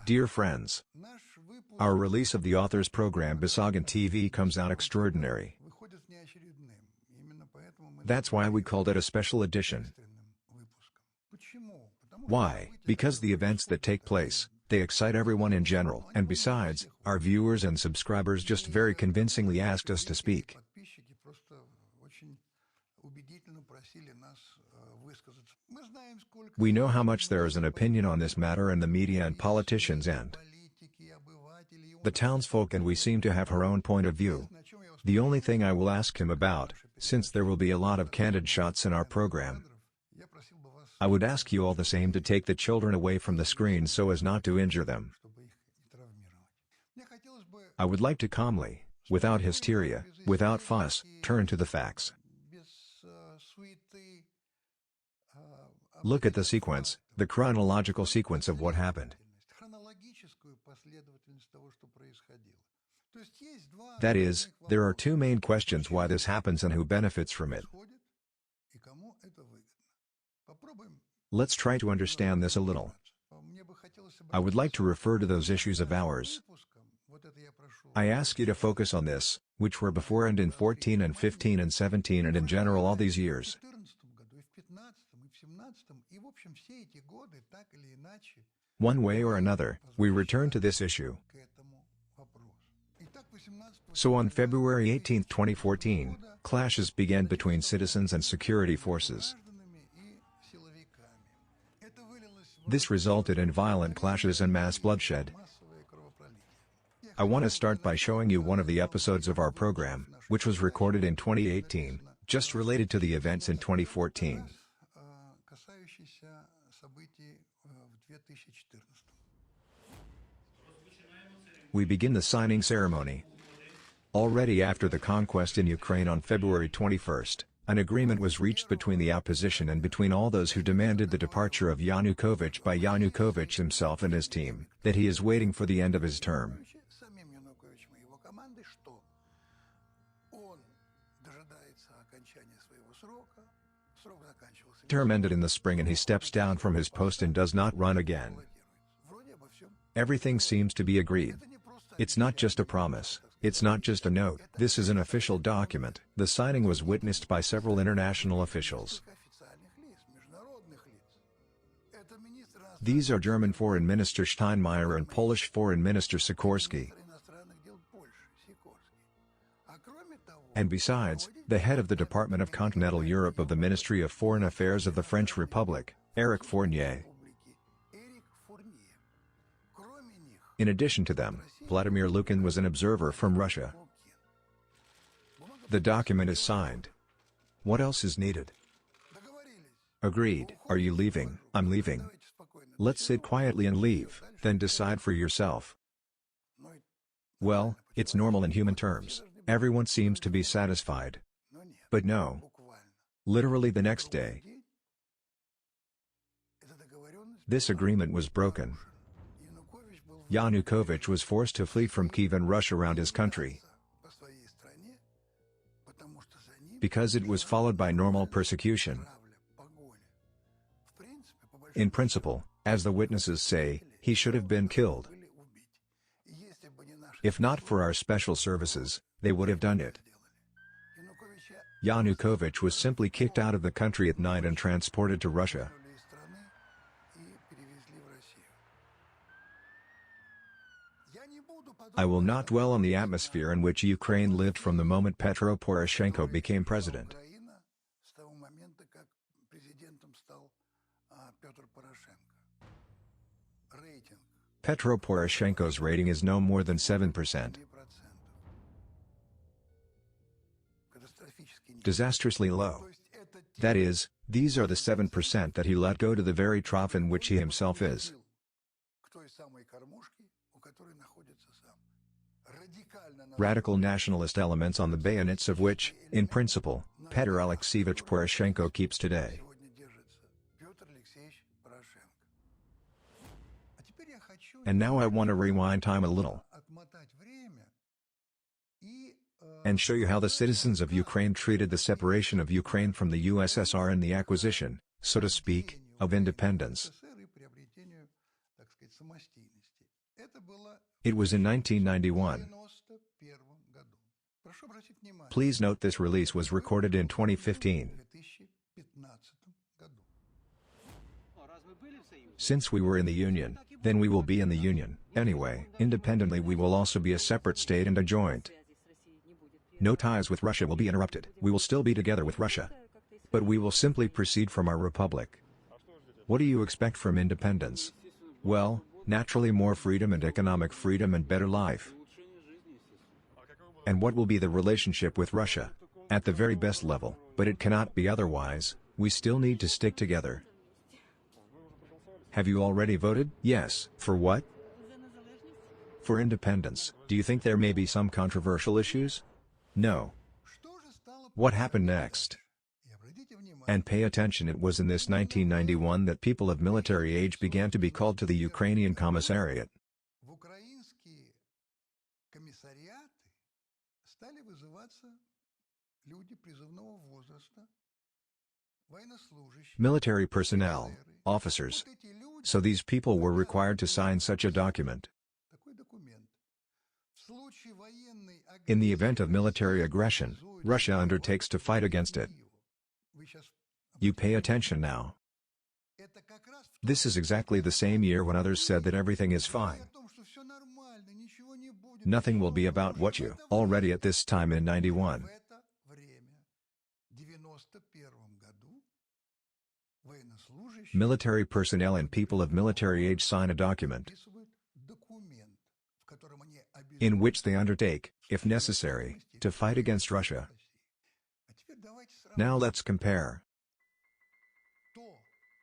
Dear friends, our release of the author's program Besagan TV comes out extraordinary. That's why we called it a special edition. Why? Because the events that take place, they excite everyone in general. And besides, our viewers and subscribers just very convincingly asked us to speak. We know how much there is an opinion on this matter in the media and politicians and the townsfolk, and we seem to have her own point of view. The only thing I will ask him about, since there will be a lot of candid shots in our program, I would ask you all the same to take the children away from the screen so as not to injure them. I would like to calmly, without hysteria, without fuss, turn to the facts. Look at the sequence, the chronological sequence of what happened. That is, there are two main questions why this happens and who benefits from it. Let's try to understand this a little. I would like to refer to those issues of ours. I ask you to focus on this, which were before and in 14 and 15 and 17 and in general all these years. One way or another, we return to this issue. So on February 18, 2014, clashes began between citizens and security forces. This resulted in violent clashes and mass bloodshed. I want to start by showing you one of the episodes of our program, which was recorded in 2018, just related to the events in 2014. We begin the signing ceremony. Already after the conquest in Ukraine on February 21, an agreement was reached between the opposition and between all those who demanded the departure of Yanukovych by Yanukovych himself and his team, that he is waiting for the end of his term. Term ended in the spring and he steps down from his post and does not run again. Everything seems to be agreed. It's not just a promise, it's not just a note, this is an official document. The signing was witnessed by several international officials. These are German Foreign Minister Steinmeier and Polish Foreign Minister Sikorski. And besides, the head of the Department of Continental Europe of the Ministry of Foreign Affairs of the French Republic, Eric Fournier. In addition to them, Vladimir Lukin was an observer from Russia. The document is signed. What else is needed? Agreed. Are you leaving? I'm leaving. Let's sit quietly and leave, then decide for yourself. Well, it's normal in human terms. Everyone seems to be satisfied. But no. Literally the next day, this agreement was broken. Yanukovych was forced to flee from Kiev and rush around his country, because it was followed by normal persecution. In principle, as the witnesses say, he should have been killed. If not for our special services, they would have done it. Yanukovych was simply kicked out of the country at night and transported to Russia. I will not dwell on the atmosphere in which Ukraine lived from the moment Petro Poroshenko became president. Petro Poroshenko's rating is no more than 7%. Disastrously low. That is, these are the 7% that he let go to the very trough in which he himself is. Radical nationalist elements on the bayonets of which, in principle, Petro Alexeyevich Poroshenko keeps today. And now I want to rewind time a little and show you how the citizens of Ukraine treated the separation of Ukraine from the USSR and the acquisition, so to speak, of independence. It was in 1991. Please note this release was recorded in 2015. Since we were in the Union, then we will be in the Union. Anyway, independently we will also be a separate state and a joint. No ties with Russia will be interrupted. We will still be together with Russia. But we will simply proceed from our republic. What do you expect from independence? Well, naturally more freedom and economic freedom and better life. And what will be the relationship with Russia? At the very best level, but it cannot be otherwise, we still need to stick together. Have you already voted? Yes. For what? For independence. Do you think there may be some controversial issues? No. What happened next? And pay attention, it was in this 1991 that people of military age began to be called to the Ukrainian Commissariat. Military personnel, officers. So these people were required to sign such a document. In the event of military aggression, Russia undertakes to fight against it. You pay attention now. This is exactly the same year when others said that everything is fine. Nothing will be about what you already at this time in 91. Military personnel and people of military age sign a document in which they undertake, if necessary, to fight against Russia. Now let's compare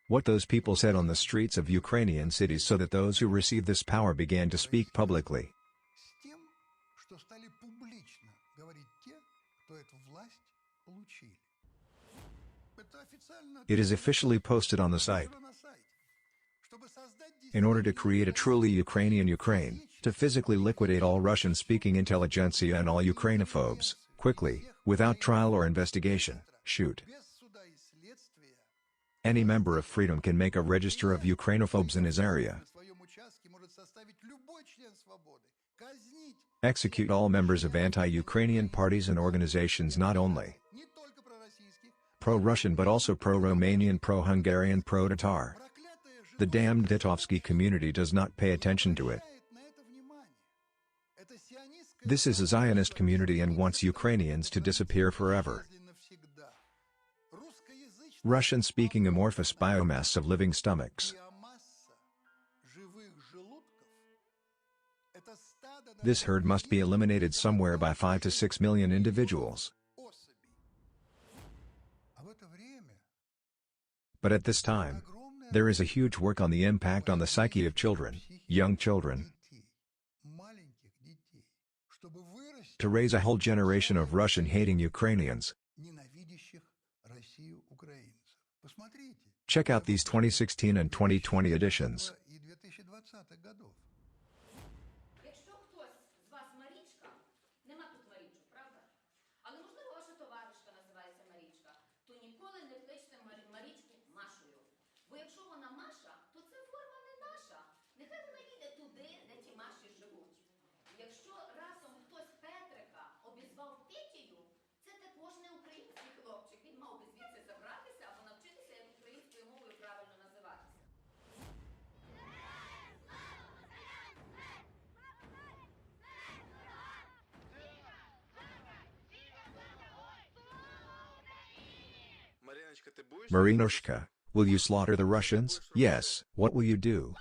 what those people said on the streets of Ukrainian cities so that those who received this power began to speak publicly. It is officially posted on the site. In order to create a truly Ukrainian Ukraine, to physically liquidate all Russian-speaking intelligentsia and all Ukrainophobes, quickly, without trial or investigation, shoot. Any member of Freedom can make a register of Ukrainophobes in his area. Execute all members of anti-Ukrainian parties and organizations, not only pro-Russian but also pro-Romanian, pro-Hungarian, pro-Tatar. The damned Titovsky community does not pay attention to it. This is a Zionist community and wants Ukrainians to disappear forever. Russian-speaking amorphous biomass of living stomachs. This herd must be eliminated somewhere by 5 to 6 million individuals. But at this time, there is a huge work on the impact on the psyche of children, young children, to raise a whole generation of Russian-hating Ukrainians. Check out these 2016 and 2020 editions. Marinoshka, will you slaughter the Russians? Yes. What will you do?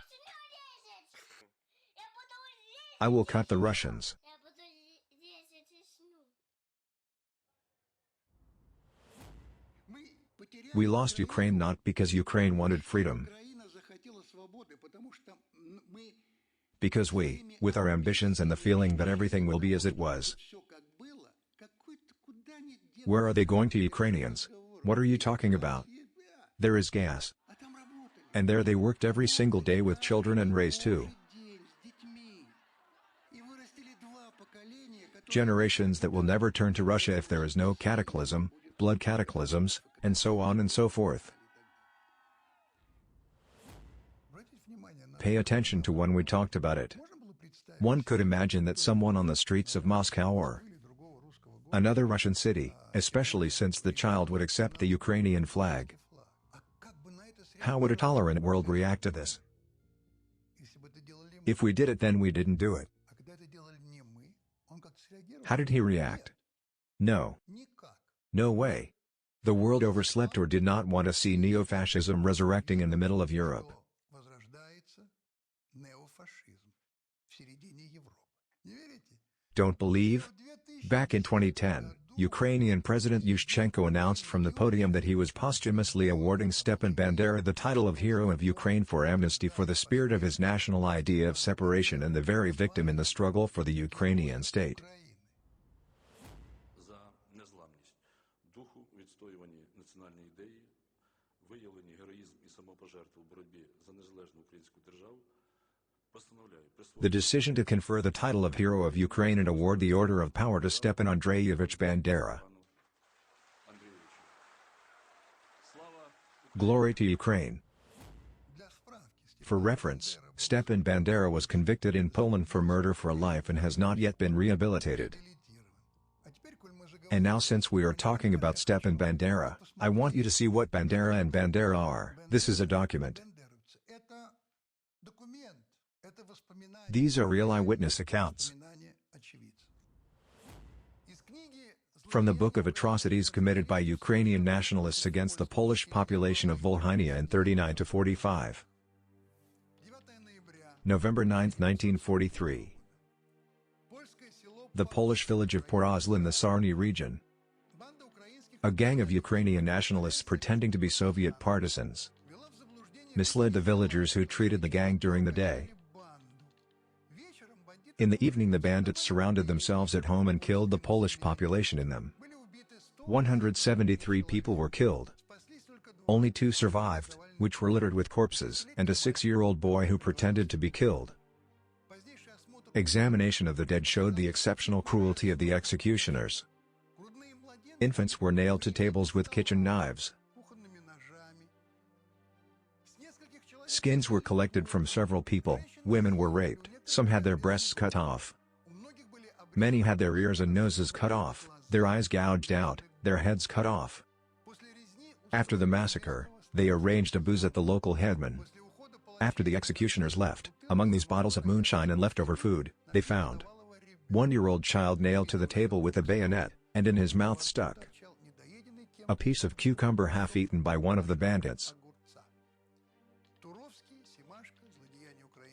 I will cut the Russians. We lost Ukraine not because Ukraine wanted freedom. Because we, with our ambitions and the feeling that everything will be as it was. Where are they going to, Ukrainians? What are you talking about? There is gas. And there they worked every single day with children and raised 2 generations that will never turn to Russia if there is no cataclysm, blood cataclysms, and so on and so forth. Pay attention to when we talked about it. One could imagine that someone on the streets of Moscow or another Russian city, especially since the child would accept the Ukrainian flag. How would a tolerant world react to this? If we did it, then we didn't do it. How did he react? No. No way. The world overslept or did not want to see neo-fascism resurrecting in the middle of Europe. Don't believe? Back in 2010, Ukrainian President Yushchenko announced from the podium that he was posthumously awarding Stepan Bandera the title of Hero of Ukraine for amnesty for the spirit of his national idea of separation and the very victim in the struggle for the Ukrainian state. The decision to confer the title of Hero of Ukraine and award the Order of Power to Stepan Andreevich Bandera. Glory to Ukraine. For reference, Stepan Bandera was convicted in Poland for murder for life and has not yet been rehabilitated. And now, since we are talking about Stepan Bandera, I want you to see what Bandera and Bandera are. This is a document. These are real eyewitness accounts. From the book of atrocities committed by Ukrainian nationalists against the Polish population of Volhynia in 39–45. November 9, 1943. The Polish village of Porozl in the Sarny region. A gang of Ukrainian nationalists pretending to be Soviet partisans misled the villagers, who treated the gang during the day. In the evening, the bandits surrounded themselves at home and killed the Polish population in them. 173 people were killed. Only 2 survived, which were littered with corpses, and a 6-year-old boy who pretended to be killed. Examination of the dead showed the exceptional cruelty of the executioners. Infants were nailed to tables with kitchen knives. Skins were collected from several people, women were raped, some had their breasts cut off. Many had their ears and noses cut off, their eyes gouged out, their heads cut off. After the massacre, they arranged a booze at the local headman. After the executioners left, among these bottles of moonshine and leftover food, they found 1-year-old child nailed to the table with a bayonet, and in his mouth stuck a piece of cucumber half-eaten by one of the bandits.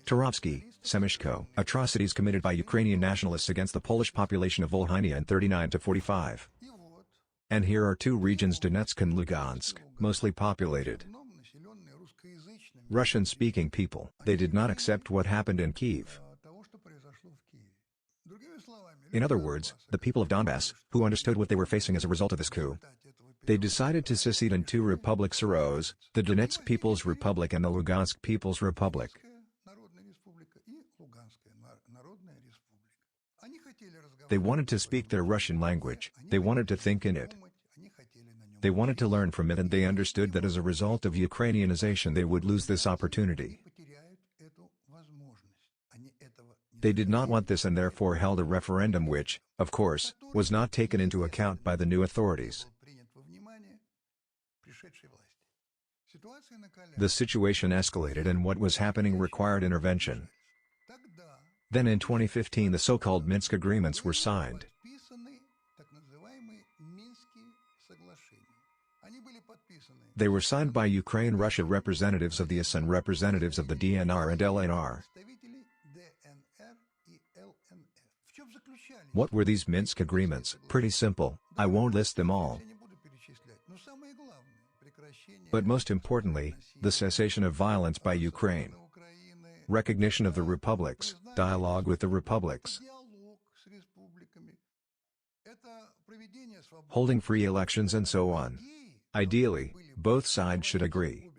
Turovsky, Semishko, atrocities committed by Ukrainian nationalists against the Polish population of Volhynia in 39–45. And here are 2 regions, Donetsk and Lugansk, mostly populated Russian-speaking people. They did not accept what happened in Kyiv. In other words, the people of Donbass, who understood what they were facing as a result of this coup, they decided to secede in 2 republics arose, the Donetsk People's Republic and the Lugansk People's Republic. They wanted to speak their Russian language, they wanted to think in it. They wanted to learn from it, and they understood that as a result of Ukrainianization they would lose this opportunity. They did not want this and therefore held a referendum which, of course, was not taken into account by the new authorities. The situation escalated and what was happening required intervention. Then in 2015 the so-called Minsk agreements were signed. They were signed by Ukraine, Russia, representatives of the US and representatives of the DNR and LNR. What were these Minsk agreements? Pretty simple, I won't list them all. But most importantly, the cessation of violence by Ukraine. Recognition of the republics, dialogue with the republics. Holding free elections and so on. Ideally, both sides should agree.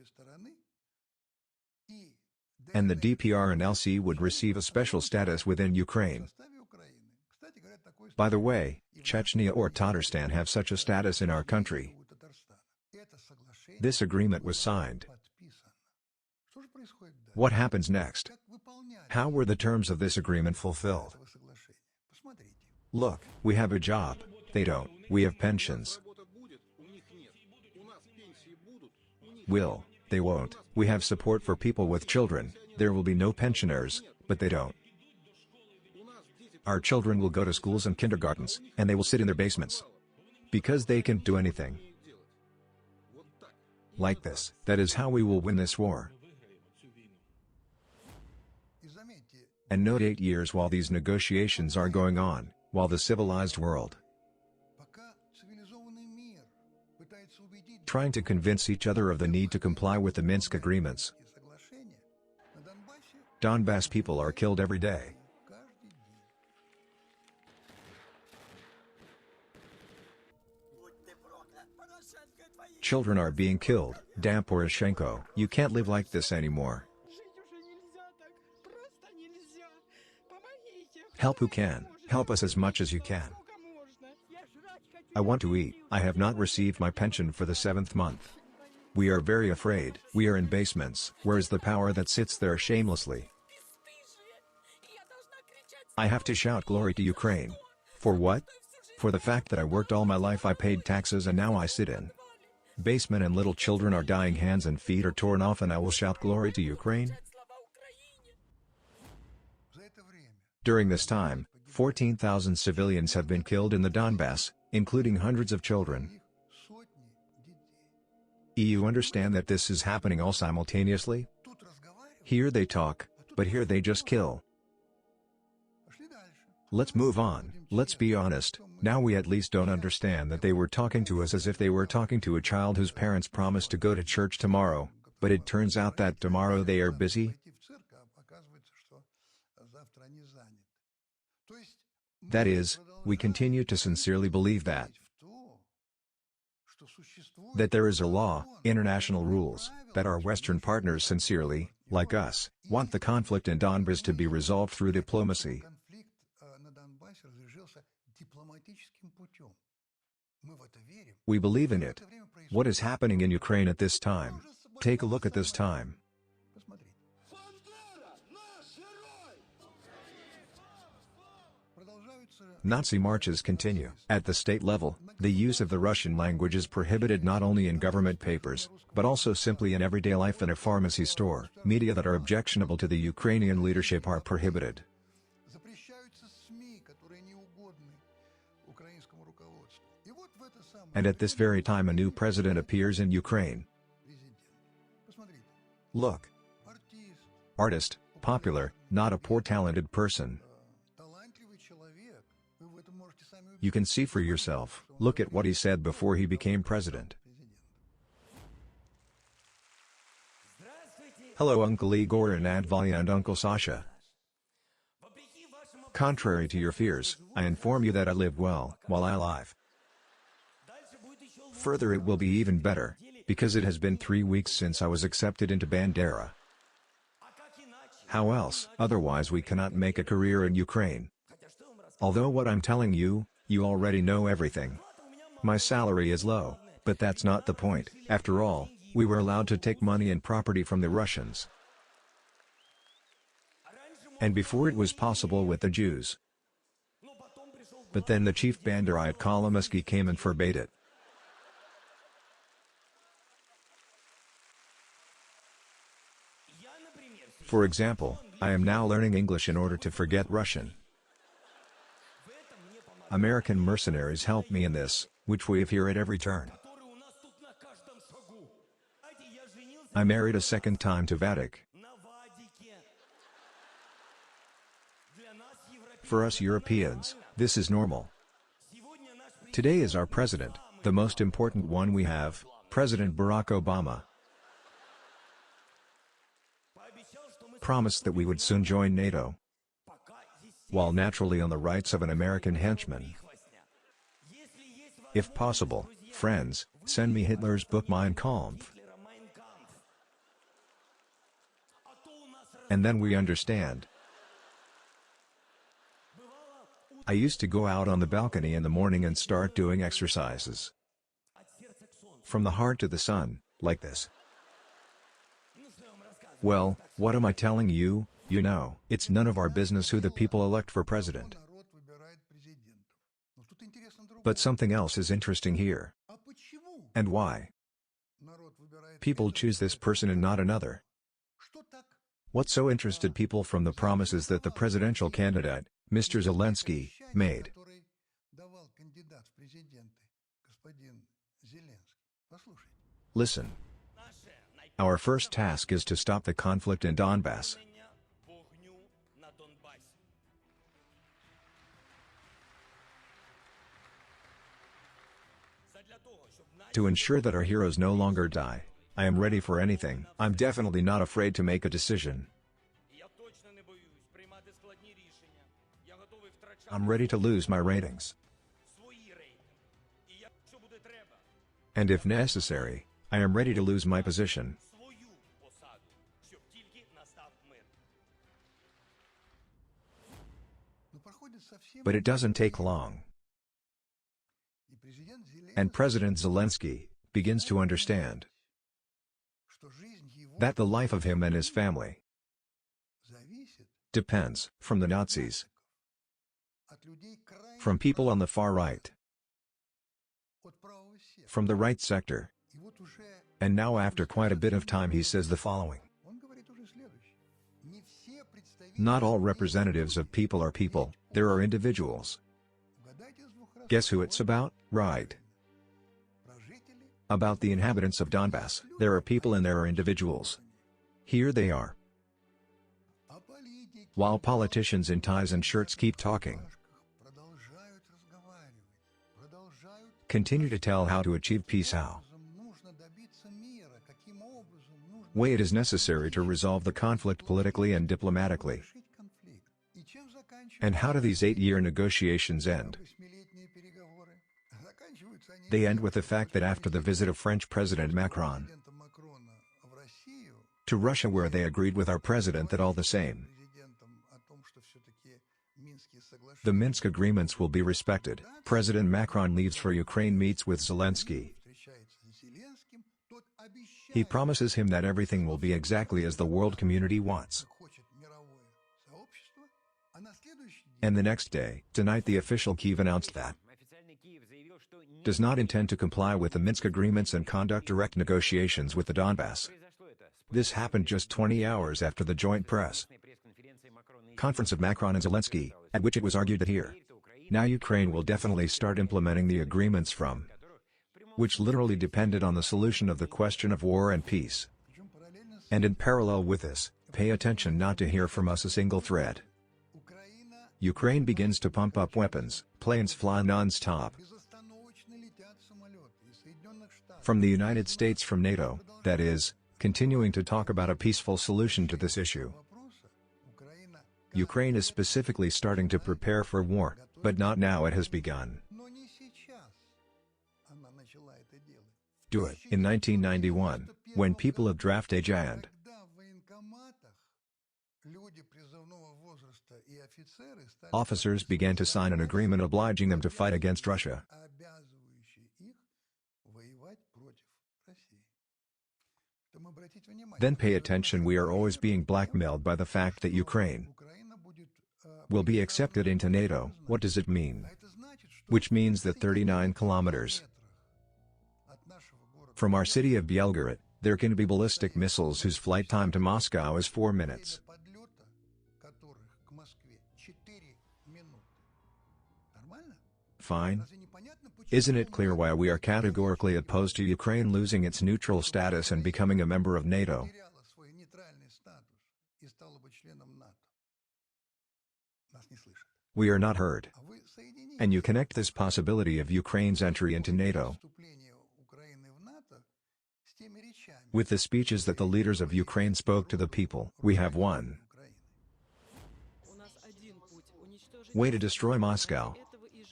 And the DPR and LC would receive a special status within Ukraine. By the way, Chechnya or Tatarstan have such a status in our country. This agreement was signed. What happens next? How were the terms of this agreement fulfilled? Look, we have a job, they don't, we have pensions. Will, they won't, we have support for people with children, there will be no pensioners, but they don't. Our children will go to schools and kindergartens, and they will sit in their basements. Because they can't do anything. Like this, that is how we will win this war. And note 8 years while these negotiations are going on, while the civilized world trying to convince each other of the need to comply with the Minsk agreements. Donbass people are killed every day. Children are being killed. Damn Poroshenko, you can't live like this anymore. Help who can, help us as much as you can. I want to eat. I have not received my pension for the 7th month. We are very afraid. We are in basements. Where is the power that sits there shamelessly? I have to shout glory to Ukraine. For what? For the fact that I worked all my life, I paid taxes, and now I sit in basement and little children are dying, hands and feet are torn off, and I will shout glory to Ukraine? During this time, 14,000 civilians have been killed in the Donbass, including hundreds of children. You understand that this is happening all simultaneously? Here they talk, but here they just kill. Let's move on. Let's be honest, now we at least don't understand that they were talking to us as if they were talking to a child whose parents promised to go to church tomorrow, but it turns out that tomorrow they are busy. That is, we continue to sincerely believe that there is a law, international rules, that our Western partners sincerely, like us, want the conflict in Donbass to be resolved through diplomacy. We believe in it. What is happening in Ukraine at this time? Take a look at this time. Nazi marches continue. At the state level, the use of the Russian language is prohibited not only in government papers, but also simply in everyday life in a pharmacy store. Media that are objectionable to the Ukrainian leadership are prohibited. And at this very time a new president appears in Ukraine. Look. Artist, popular, not a poor talented person. You can see for yourself. Look at what he said before he became president. Hello Uncle Igor and Aunt Valia and Uncle Sasha. Contrary to your fears, I inform you that I live well, while I alive. Further it will be even better, because it has been 3 weeks since I was accepted into Bandera. How else? Otherwise we cannot make a career in Ukraine. Although what I'm telling you, you already know everything. My salary is low, but that's not the point. After all, we were allowed to take money and property from the Russians. And before it was possible with the Jews. But then the chief Banderite Kolomoisky came and forbade it. For example, I am now learning English in order to forget Russian. American mercenaries help me in this, which we hear at every turn. I married a second time to Vadik. For us Europeans, this is normal. Today is our president, the most important one we have, President Barack Obama. Promised that we would soon join NATO, while naturally on the rights of an American henchman. If possible, friends, send me Hitler's book Mein Kampf. And then we understand. I used to go out on the balcony in the morning and start doing exercises. From the heart to the sun, like this. Well, what am I telling you? You know, it's none of our business who the people elect for president. But something else is interesting here. And why? People choose this person and not another. What so interested people from the promises that the presidential candidate, Mr. Zelensky, made? Listen. Our first task is to stop the conflict in Donbass. To ensure that our heroes no longer die, I am ready for anything. I'm definitely not afraid to make a decision. I'm ready to lose my ratings. And if necessary, I am ready to lose my position. But it doesn't take long. And President Zelensky begins to understand that the life of him and his family depends from the Nazis, from people on the far right, from the right sector. And now after quite a bit of time he says the following. Not all representatives of people are people, there are individuals. Guess who it's about? Right. About the inhabitants of Donbass. There are people and there are individuals. Here they are. While politicians in ties and shirts keep talking, continue to tell how to achieve peace, how way it is necessary to resolve the conflict politically and diplomatically. And how do these 8-year negotiations end? They end with the fact that after the visit of French President Macron to Russia, where they agreed with our president that all the same, the Minsk agreements will be respected. President Macron leaves for Ukraine, meets with Zelensky. He promises him that everything will be exactly as the world community wants. And the next day, tonight, the official Kyiv announced that does not intend to comply with the Minsk agreements and conduct direct negotiations with the Donbass. This happened just 20 hours after the joint press conference of Macron and Zelensky, at which it was argued that here, now Ukraine will definitely start implementing the agreements from which literally depended on the solution of the question of war and peace. And in parallel with this, pay attention not to hear from us a single thread. Ukraine begins to pump up weapons, planes fly non-stop. From the United States, from NATO, that is, continuing to talk about a peaceful solution to this issue. Ukraine is specifically starting to prepare for war, but not now, it has begun. Do it. In 1991, when people of draft age and officers began to sign an agreement obliging them to fight against Russia. Then pay attention, we are always being blackmailed by the fact that Ukraine will be accepted into NATO. What does it mean? Which means that 39 kilometers from our city of Belgorod, there can be ballistic missiles whose flight time to Moscow is 4 minutes. Fine. Isn't it clear why we are categorically opposed to Ukraine losing its neutral status and becoming a member of NATO? We are not heard. And you connect this possibility of Ukraine's entry into NATO with the speeches that the leaders of Ukraine spoke to the people. We have one way to destroy Moscow.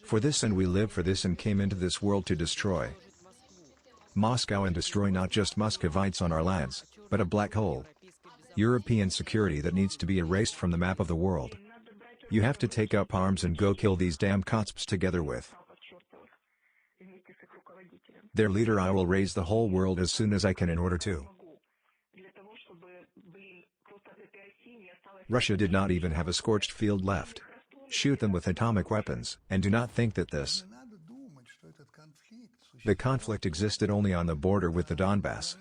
For this, and we live for this and came into this world to destroy Moscow and destroy not just Muscovites on our lands, but a black hole. European security that needs to be erased from the map of the world. You have to take up arms and go kill these damn Kotsps together with their leader. I will raise the whole world as soon as I can in order to Russia did not even have a scorched field left. Shoot them with atomic weapons, and do not think that the conflict existed only on the border with the Donbass.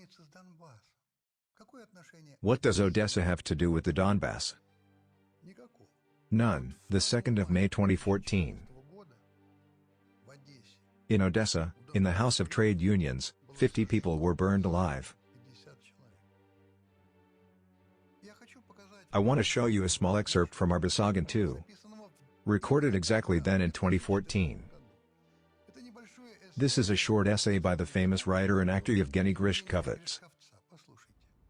What does Odessa have to do with the Donbass? None. The 2nd of May 2014. In Odessa, in the House of Trade Unions, 50 people were burned alive. I want to show you a small excerpt from our Besagan 2. Recorded exactly then in 2014. This is a short essay by the famous writer and actor Yevgeny Grishkovets.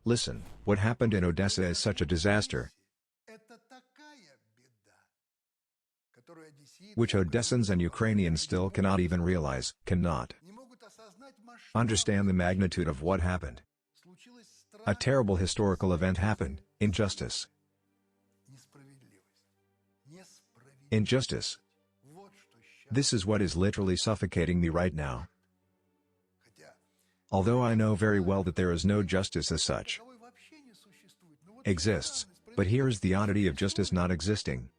Listen, what happened in Odessa is such a disaster, which Odessans and Ukrainians still cannot even realize, cannot understand the magnitude of what happened. A terrible historical event happened, injustice. Injustice. This is what is literally suffocating me right now. Although I know very well that there is no justice as such exists, but here is the oddity of justice not existing.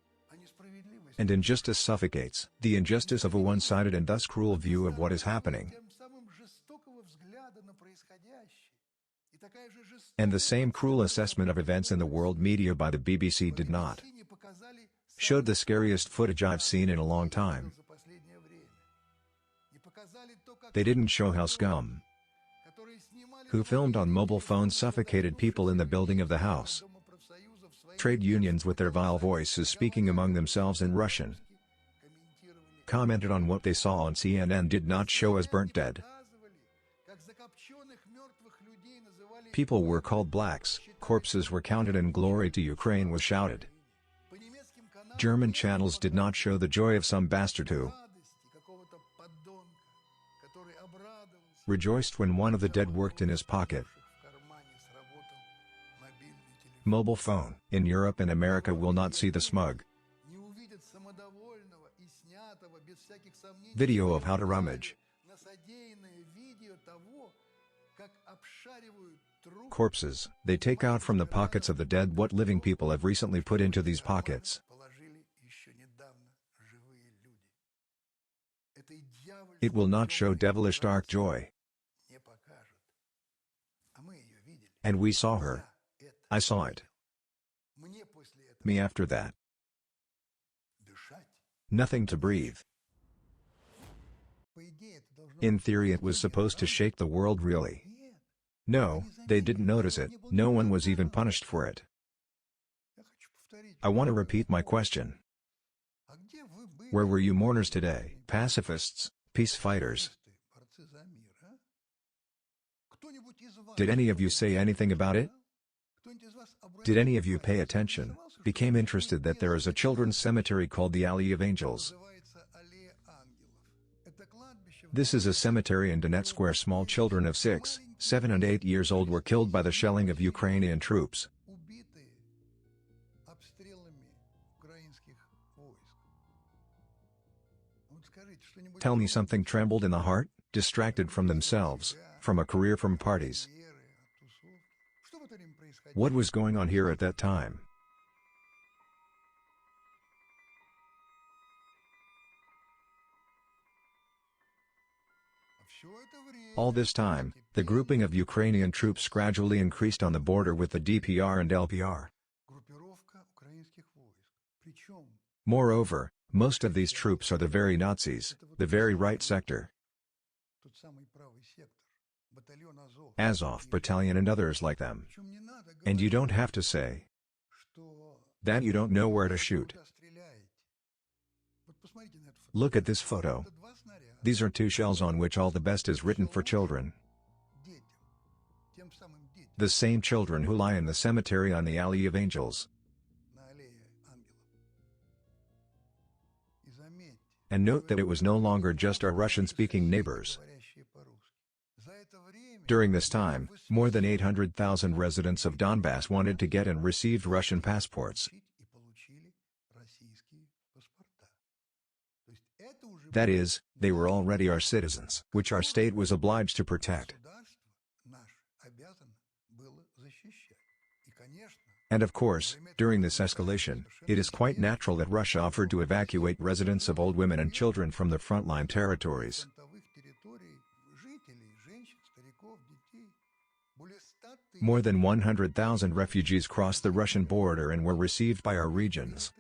And injustice suffocates. The injustice of a one-sided and thus cruel view of what is happening. And the same cruel assessment of events in the world media by the BBC did not showed the scariest footage I've seen in a long time. They didn't show how scum who filmed on mobile phones suffocated people in the building of the House. Trade unions with their vile voices speaking among themselves in Russian commented on what they saw on CNN did not show as burnt dead. People were called blacks, corpses were counted and glory to Ukraine was shouted. German channels did not show the joy of some bastard who rejoiced when one of the dead worked in his pocket. Mobile phone in Europe and America will not see the smug video of how to rummage corpses. They take out from the pockets of the dead what living people have recently put into these pockets. It will not show devilish dark joy. And we saw her. I saw it. Me after that. Nothing to breathe. In theory it was supposed to shake the world really. No, they didn't notice it, no one was even punished for it. I want to repeat my question. Where were you mourners today? Pacifists, peace fighters? Did any of you say anything about it? Did any of you pay attention, became interested that there is a children's cemetery called the Alley of Angels? This is a cemetery in Donetsk where small children of 6, 7 and 8 years old were killed by the shelling of Ukrainian troops. Tell me something trembled in the heart, distracted from themselves, from a career, from parties. What was going on here at that time? All this time, the grouping of Ukrainian troops gradually increased on the border with the DPR and LPR. Moreover, most of these troops are the very Nazis, the very right sector. Azov Battalion and others like them. And you don't have to say that you don't know where to shoot. Look at this photo. These are 2 shells on which all the best is written for children. The same children who lie in the cemetery on the Alley of Angels. And note that it was no longer just our Russian-speaking neighbors. During this time, more than 800,000 residents of Donbass wanted to get and received Russian passports. That is, they were already our citizens, which our state was obliged to protect. And of course, during this escalation, it is quite natural that Russia offered to evacuate residents of old women and children from the frontline territories. More than 100,000 refugees crossed the Russian border and were received by our regions.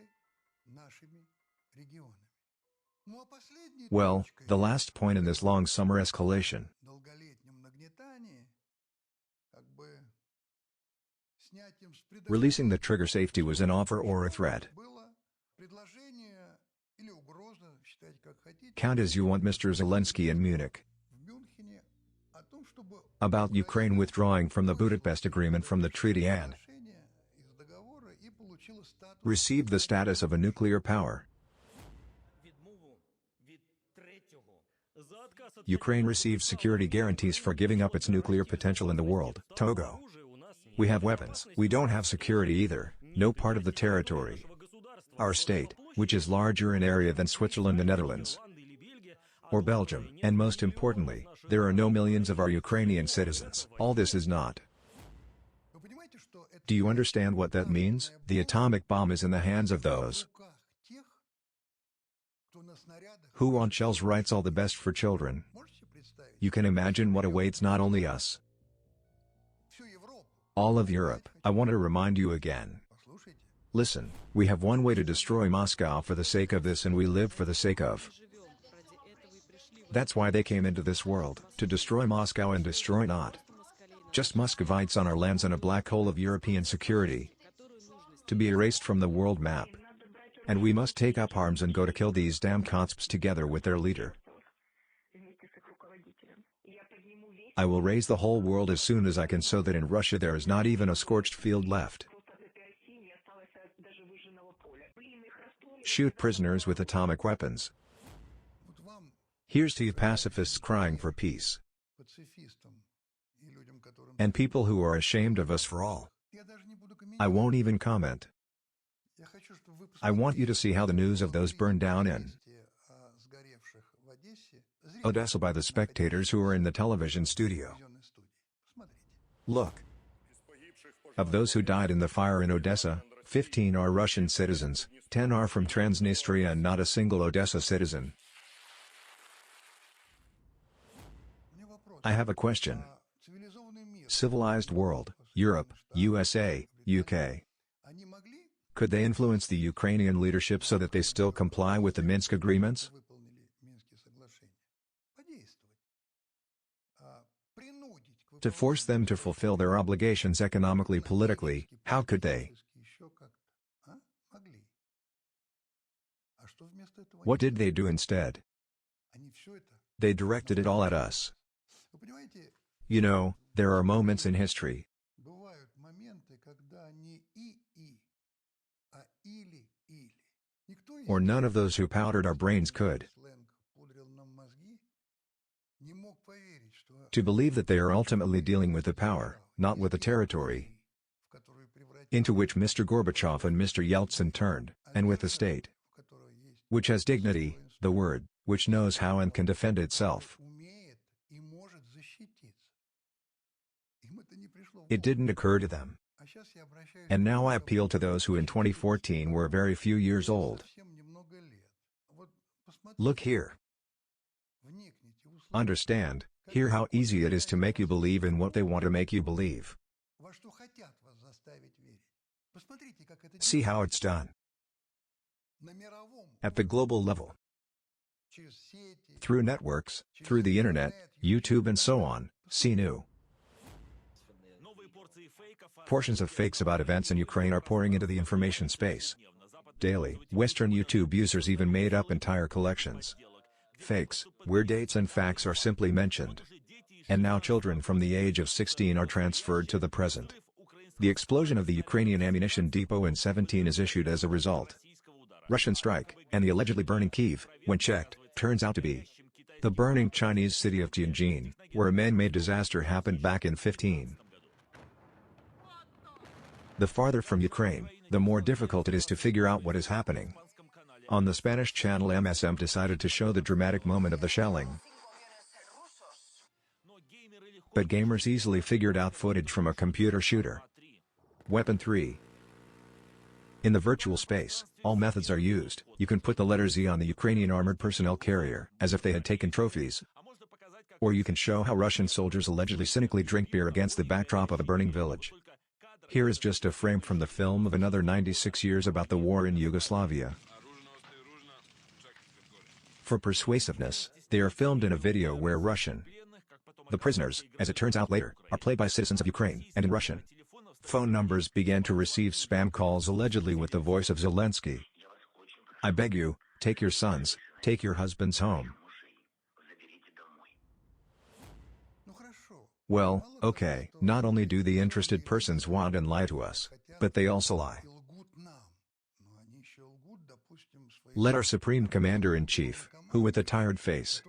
Well, the last point in this long summer escalation. Releasing the trigger safety was an offer or a threat. Count as you want, Mr. Zelensky in Munich. About Ukraine withdrawing from the Budapest Agreement from the treaty and received the status of a nuclear power. Ukraine received security guarantees for giving up its nuclear potential in the world. Togo. We have weapons. We don't have security either, no part of the territory. Our state, which is larger in area than Switzerland, the Netherlands, or Belgium, and most importantly, there are no millions of our Ukrainian citizens. All this is not. Do you understand what that means? The atomic bomb is in the hands of those who on shells writes all the best for children. You can imagine what awaits not only us, all of Europe. I want to remind you again. Listen, we have one way to destroy Moscow for the sake of this, and we live for the sake of. That's why they came into this world, to destroy Moscow and destroy not just Muscovites on our lands and a black hole of European security, to be erased from the world map. And we must take up arms and go to kill these damn consps together with their leader. I will raise the whole world as soon as I can, so that in Russia there is not even a scorched field left. Shoot prisoners with atomic weapons. Here's to you pacifists crying for peace. And people who are ashamed of us for all. I won't even comment. I want you to see how the news of those burned down in Odessa by the spectators who are in the television studio. Look. Of those who died in the fire in Odessa, 15 are Russian citizens, 10 are from Transnistria, and not a single Odessa citizen. I have a question. Civilized world, Europe, USA, UK. Could they influence the Ukrainian leadership so that they still comply with the Minsk agreements? To force them to fulfill their obligations economically, politically, how could they? What did they do instead? They directed it all at us. You know, there are moments in history or none of those who powdered our brains could to believe that they are ultimately dealing with the power, not with the territory, into which Mr. Gorbachev and Mr. Yeltsin turned, and with the state, which has dignity, the word, which knows how and can defend itself. It didn't occur to them. And now I appeal to those who in 2014 were very few years old. Look here. Understand, hear how easy it is to make you believe in what they want to make you believe. See how it's done. At the global level. Through networks, through the internet, YouTube and so on, see new. Portions of fakes about events in Ukraine are pouring into the information space. Daily, Western YouTube users even made up entire collections. Fakes, where dates and facts are simply mentioned. And now children from the age of 16 are transferred to the present. The explosion of the Ukrainian ammunition depot in 17 is issued as a result. Russian strike, and the allegedly burning Kyiv, when checked, turns out to be the burning Chinese city of Tianjin, where a man-made disaster happened back in 15. The farther from Ukraine, the more difficult it is to figure out what is happening. On the Spanish channel MSM decided to show the dramatic moment of the shelling. But gamers easily figured out footage from a computer shooter. Weapon 3. In the virtual space, all methods are used. You can put the letter Z on the Ukrainian armored personnel carrier, as if they had taken trophies. Or you can show how Russian soldiers allegedly cynically drink beer against the backdrop of a burning village. Here is just a frame from the film of another 96 years about the war in Yugoslavia. For persuasiveness, they are filmed in a video where the prisoners, as it turns out later, are played by citizens of Ukraine and in Russian. Phone numbers began to receive spam calls allegedly with the voice of Zelensky. I beg you, take your sons, take your husbands home. Well, okay, not only do the interested persons want and lie to us, but they also lie. Let our Supreme Commander-in-Chief, who with a tired face,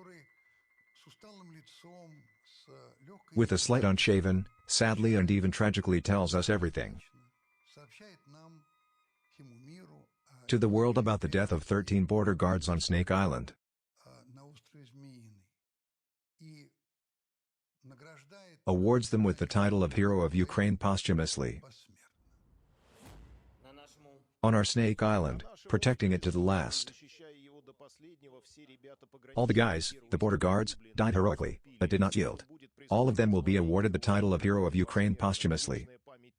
with a slight unshaven, sadly and even tragically tells us everything, to the world about the death of 13 border guards on Snake Island, awards them with the title of Hero of Ukraine posthumously. On our Snake Island, protecting it to the last. All the guys, the border guards, died heroically, but did not yield. All of them will be awarded the title of Hero of Ukraine posthumously.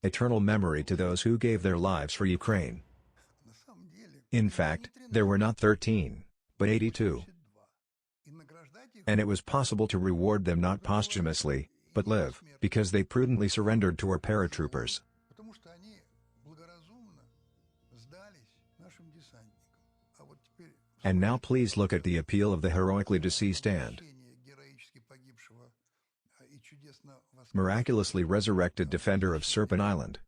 Eternal memory to those who gave their lives for Ukraine. In fact, there were not 13, but 82. And it was possible to reward them not posthumously, but live, because they prudently surrendered to our paratroopers. And now please look at the appeal of the heroically deceased and miraculously resurrected defender of Serpent Island.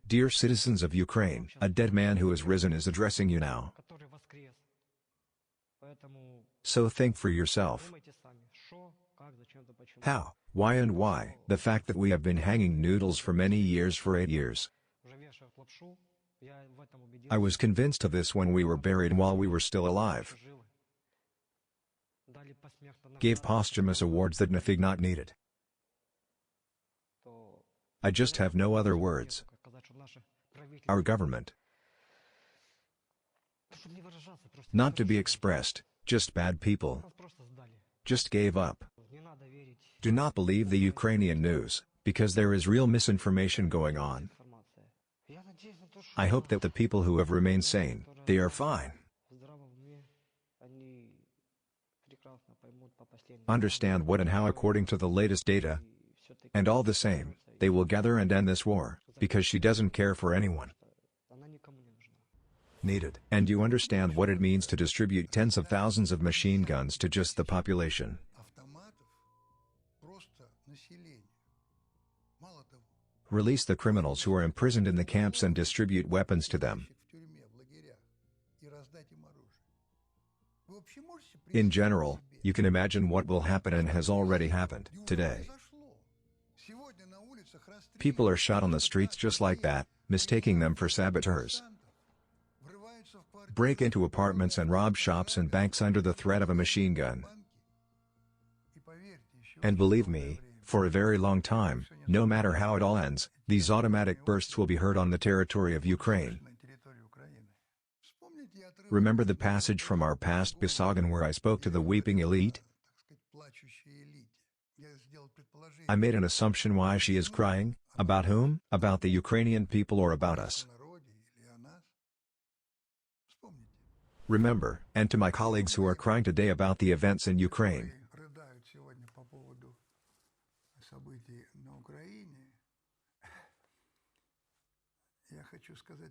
Dear citizens of Ukraine, a dead man who has risen is addressing you now. So think for yourself. How, why and why? The fact that we have been hanging noodles for many years for 8 years. I was convinced of this when we were buried while we were still alive. Gave posthumous awards that nothing not needed. I just have no other words. Our government. Not to be expressed, just bad people. Just gave up. Do not believe the Ukrainian news, because there is real misinformation going on. I hope that the people who have remained sane, they are fine. Understand what and how according to the latest data. And all the same, they will gather and end this war, because she doesn't care for anyone. Needed. And you understand what it means to distribute tens of thousands of machine guns to just the population. Release the criminals who are imprisoned in the camps and distribute weapons to them. In general, you can imagine what will happen and has already happened today. People are shot on the streets just like that, mistaking them for saboteurs. Break into apartments and rob shops and banks under the threat of a machine gun. And believe me, for a very long time, no matter how it all ends, these automatic bursts will be heard on the territory of Ukraine. Remember the passage from our past Bisogan where I spoke to the weeping elite? I made an assumption why she is crying, about whom? About the Ukrainian people or about us? Remember, and to my colleagues who are crying today about the events in Ukraine.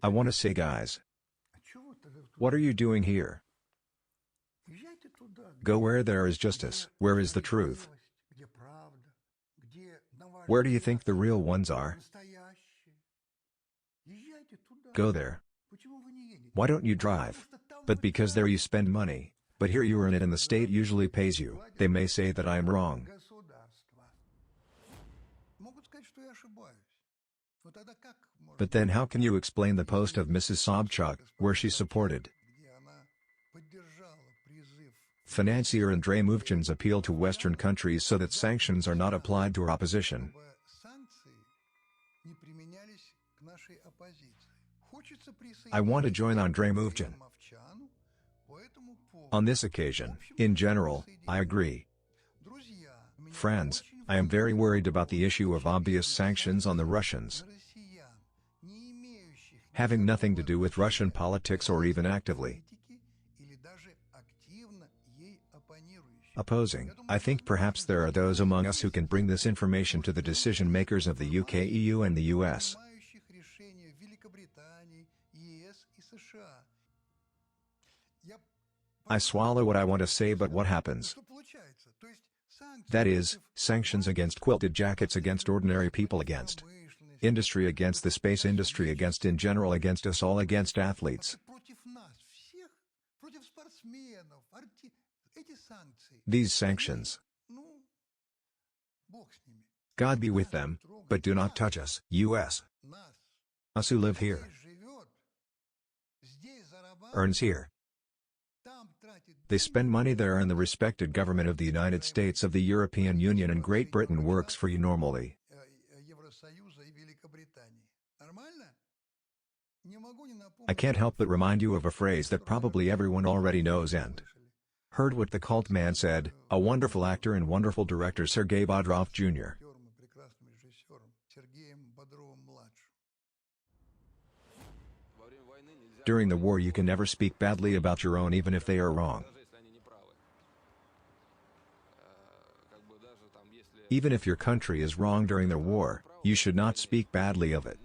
I want to say, guys, what are you doing here? Go where there is justice, where is the truth. Where do you think the real ones are? Go there. Why don't you drive? But because there you spend money, but here you earn it and the state usually pays you. They may say that I am wrong. But then how can you explain the post of Mrs. Sobchak, where she supported financier Andrei Muvchin's appeal to Western countries so that sanctions are not applied to her opposition? I want to join Andrei Muvchin. On this occasion, in general, I agree. Friends, I am very worried about the issue of obvious sanctions on the Russians, having nothing to do with Russian politics or even actively opposing. I think perhaps there are those among us who can bring this information to the decision makers of the UK, EU and the US. I swallow what I want to say, but what happens? That is, sanctions against quilted jackets, against ordinary people, against industry, against the space industry, against in general, against us all, against athletes. These sanctions, God be with them, but do not touch us, US. Us who live here, earns here. They spend money there, and the respected government of the United States, of the European Union and Great Britain works for you normally. I can't help but remind you of a phrase that probably everyone already knows and heard what the cult man said, a wonderful actor and wonderful director Sergei Bodrov Jr. During the war you can never speak badly about your own, even if they are wrong. Even if your country is wrong during the war, you should not speak badly of it.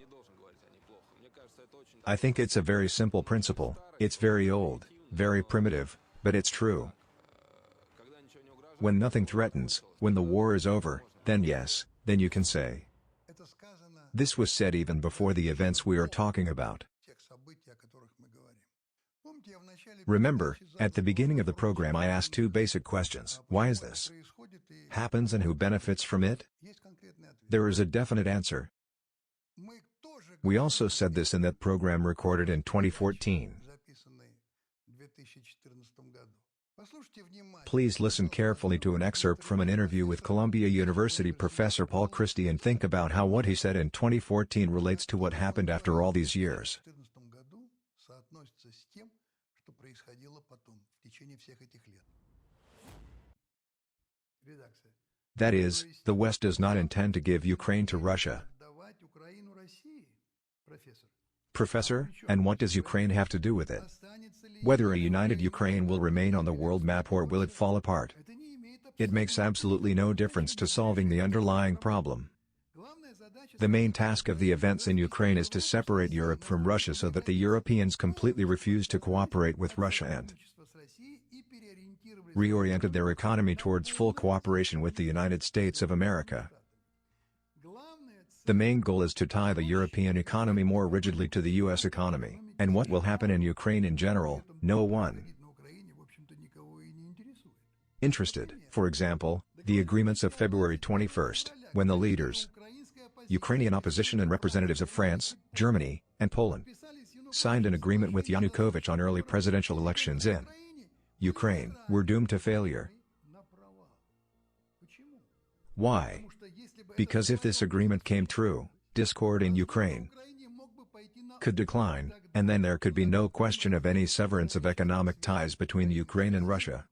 I think it's a very simple principle. It's very old, very primitive, but it's true. When nothing threatens, when the war is over, then yes, then you can say. This was said even before the events we are talking about. Remember, at the beginning of the program I asked two basic questions. Why is this happens and who benefits from it? There is a definite answer. We also said this in that program recorded in 2014. Please listen carefully to an excerpt from an interview with Columbia University professor Paul Christie and think about how what he said in 2014 relates to what happened after all these years. That is, the West does not intend to give Ukraine to Russia. Professor, and what does Ukraine have to do with it? Whether a united Ukraine will remain on the world map or will it fall apart? It makes absolutely no difference to solving the underlying problem. The main task of the events in Ukraine is to separate Europe from Russia so that the Europeans completely refuse to cooperate with Russia and reoriented their economy towards full cooperation with the United States of America. The main goal is to tie the European economy more rigidly to the US economy, and what will happen in Ukraine in general, no one interested. For example, the agreements of February 21, when the leaders, Ukrainian opposition and representatives of France, Germany, and Poland signed an agreement with Yanukovych on early presidential elections in Ukraine, were doomed to failure. Why? Because if this agreement came true, discord in Ukraine could decline, and then there could be no question of any severance of economic ties between Ukraine and Russia.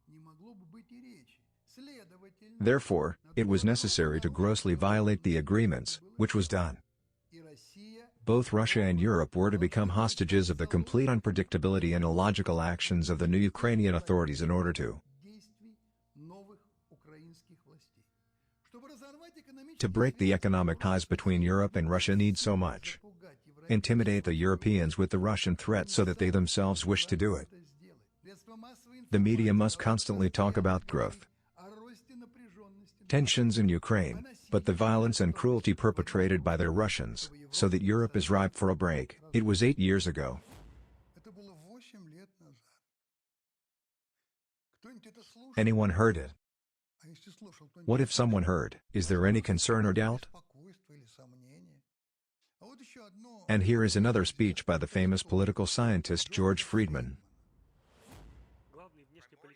Therefore, it was necessary to grossly violate the agreements, which was done. Both Russia and Europe were to become hostages of the complete unpredictability and illogical actions of the new Ukrainian authorities in order to break the economic ties between Europe and Russia need so much intimidate the Europeans with the Russian threat so that they themselves wish to do it. The media must constantly talk about growth, tensions in Ukraine, but the violence and cruelty perpetrated by the Russians, so that Europe is ripe for a break. It was 8 years ago. Anyone heard it? What if someone heard? Is there any concern or doubt? And here is another speech by the famous political scientist George Friedman.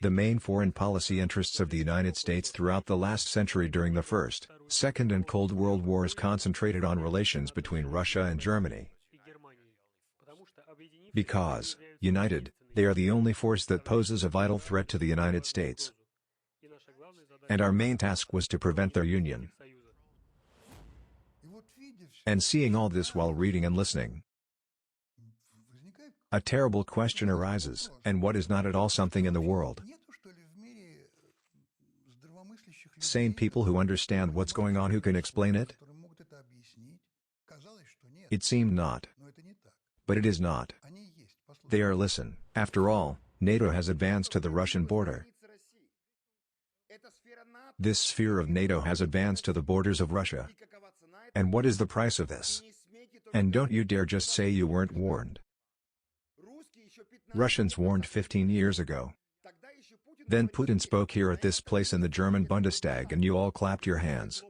The main foreign policy interests of the United States throughout the last century during the First, Second and Cold World Wars concentrated on relations between Russia and Germany. Because, united, they are the only force that poses a vital threat to the United States. And our main task was to prevent their union. And seeing all this while reading and listening, a terrible question arises, and what is not at all something in the world? Sane people who understand what's going on, who can explain it? It seemed not. But it is not. They are. Listen, after all, NATO has advanced to the Russian border. This sphere of NATO has advanced to the borders of Russia. And what is the price of this? And don't you dare just say you weren't warned. Russians warned 15 years ago. Then Putin spoke here at this place in the German Bundestag and you all clapped your hands.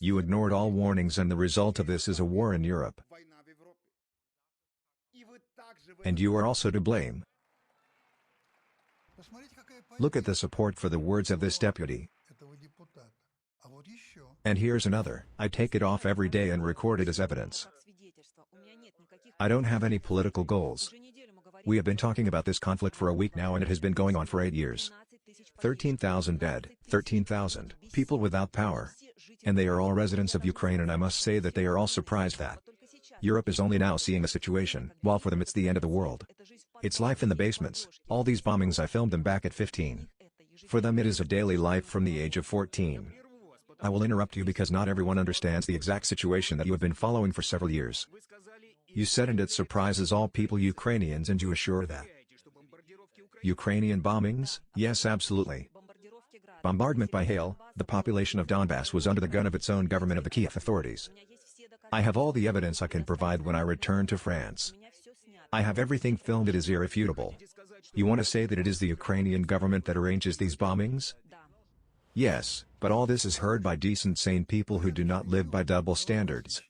You ignored all warnings and the result of this is a war in Europe. And you are also to blame. Look at the support for the words of this deputy. And here's another. I take it off every day and record it as evidence. I don't have any political goals. We have been talking about this conflict for a week now and it has been going on for 8 years. 13,000 dead, 13,000 people without power. And they are all residents of Ukraine, and I must say that they are all surprised that Europe is only now seeing the situation, while for them it's the end of the world. It's life in the basements. All these bombings, I filmed them back at 15. For them it is a daily life from the age of 14. I will interrupt you because not everyone understands the exact situation that you have been following for several years. You said, and it surprises all people Ukrainians, and you assure that Ukrainian bombings? Yes, absolutely. Bombardment by hail. The population of Donbass was under the gun of its own government, of the Kiev authorities. I have all the evidence I can provide when I return to France. I have everything filmed, it is irrefutable. You want to say that it is the Ukrainian government that arranges these bombings? Yes, but all this is heard by decent, sane people who do not live by double standards.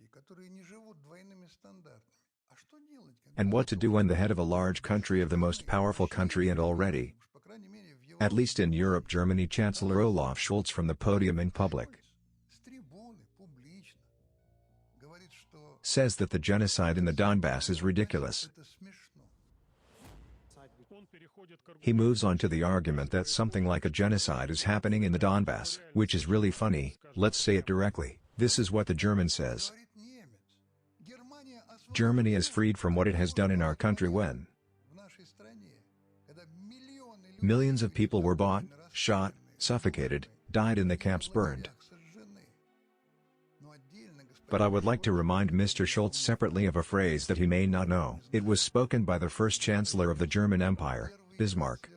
And what to do when the head of a large country, of the most powerful country, and already, at least in Europe, Germany, Chancellor Olaf Scholz from the podium in public, says that the genocide in the Donbass is ridiculous. He moves on to the argument that something like a genocide is happening in the Donbass, which is really funny. Let's say it directly. This is what the German says. Germany is freed from what it has done in our country when millions of people were bought, shot, suffocated, died in the camps, burned. But I would like to remind Mr. Scholz separately of a phrase that he may not know. It was spoken by the first Chancellor of the German Empire, Bismarck.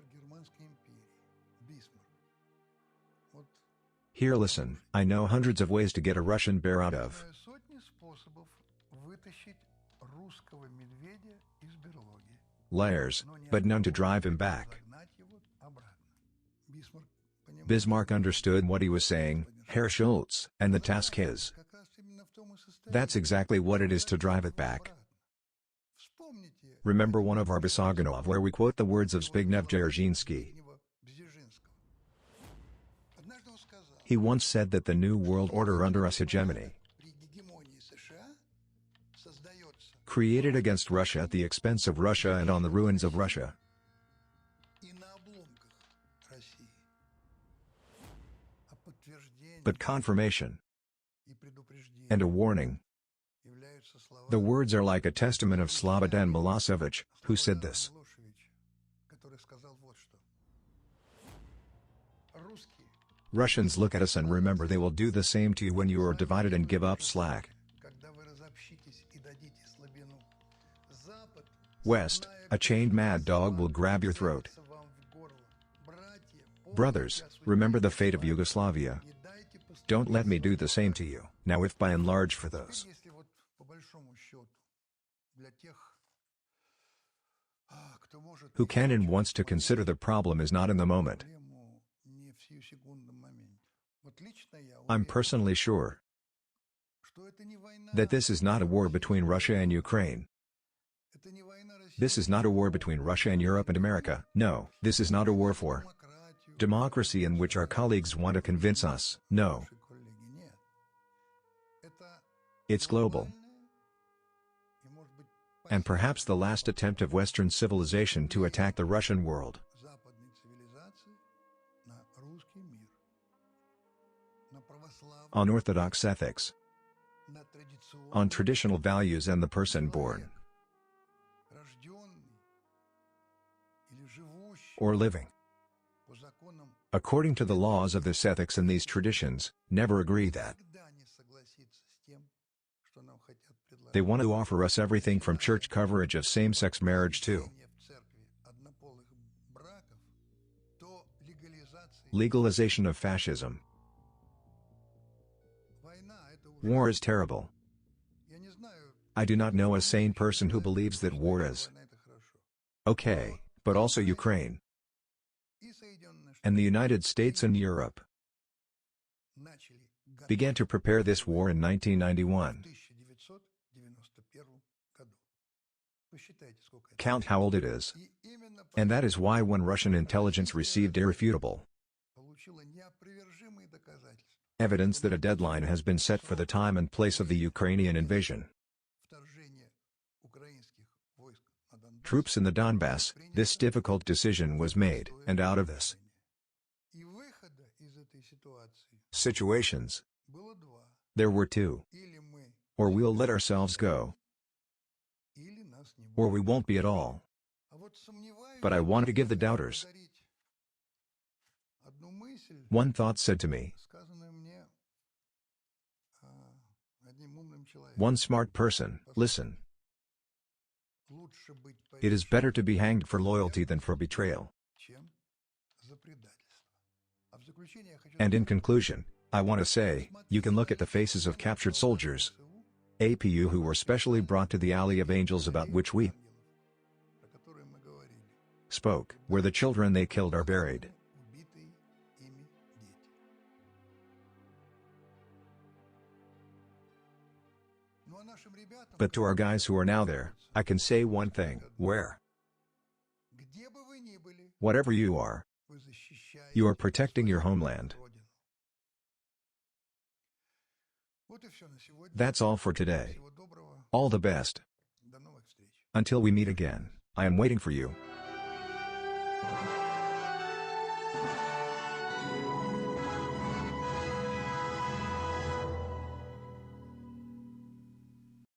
Here, listen. I know hundreds of ways to get a Russian bear out of layers, but none to drive him back. Bismarck understood what he was saying, Herr Scholz, and the task is. That's exactly what it is, to drive it back. Remember one of our Bisaganov, where we quote the words of Zbigniew Dzerzhinsky. He once said that the New World Order under us hegemony, created against Russia at the expense of Russia and on the ruins of Russia. But confirmation and a warning. The words are like a testament of Slobodan Milosevic, who said this. Russians, look at us and remember they will do the same to you when you are divided and give up slack. West, a chained mad dog will grab your throat. Brothers, remember the fate of Yugoslavia. Don't let me do the same to you. Now, if by and large for those who can and wants to consider the problem is not in the moment, I'm personally sure that this is not a war between Russia and Ukraine. This is not a war between Russia and Europe and America. No, this is not a war for democracy in which our colleagues want to convince us. No. It's global. and perhaps the last attempt of Western civilization to attack the Russian world. On orthodox ethics, on traditional values and the person born or living according to the laws of this ethics and these traditions, never agree that. They want to offer us everything from church coverage of same-sex marriage to legalization of fascism. War is terrible. I do not know a sane person who believes that war is okay, but also Ukraine and the United States and Europe began to prepare this war in 1991. Count how old it is. And that is why when Russian intelligence received irrefutable evidence that a deadline has been set for the time and place of the Ukrainian invasion troops in the Donbass, this difficult decision was made, and out of this situations, there were two. Or we'll let ourselves go, or we won't be at all. But I want to give the doubters one thought said to me, one smart person, listen. It is better to be hanged for loyalty than for betrayal. And in conclusion, I want to say, you can look at the faces of captured soldiers, APU who were specially brought to the Alley of Angels about which we spoke, where the children they killed are buried. But to our guys who are now there, I can say one thing, whatever you are protecting your homeland. That's all for today. All the best. Until we meet again, I am waiting for you.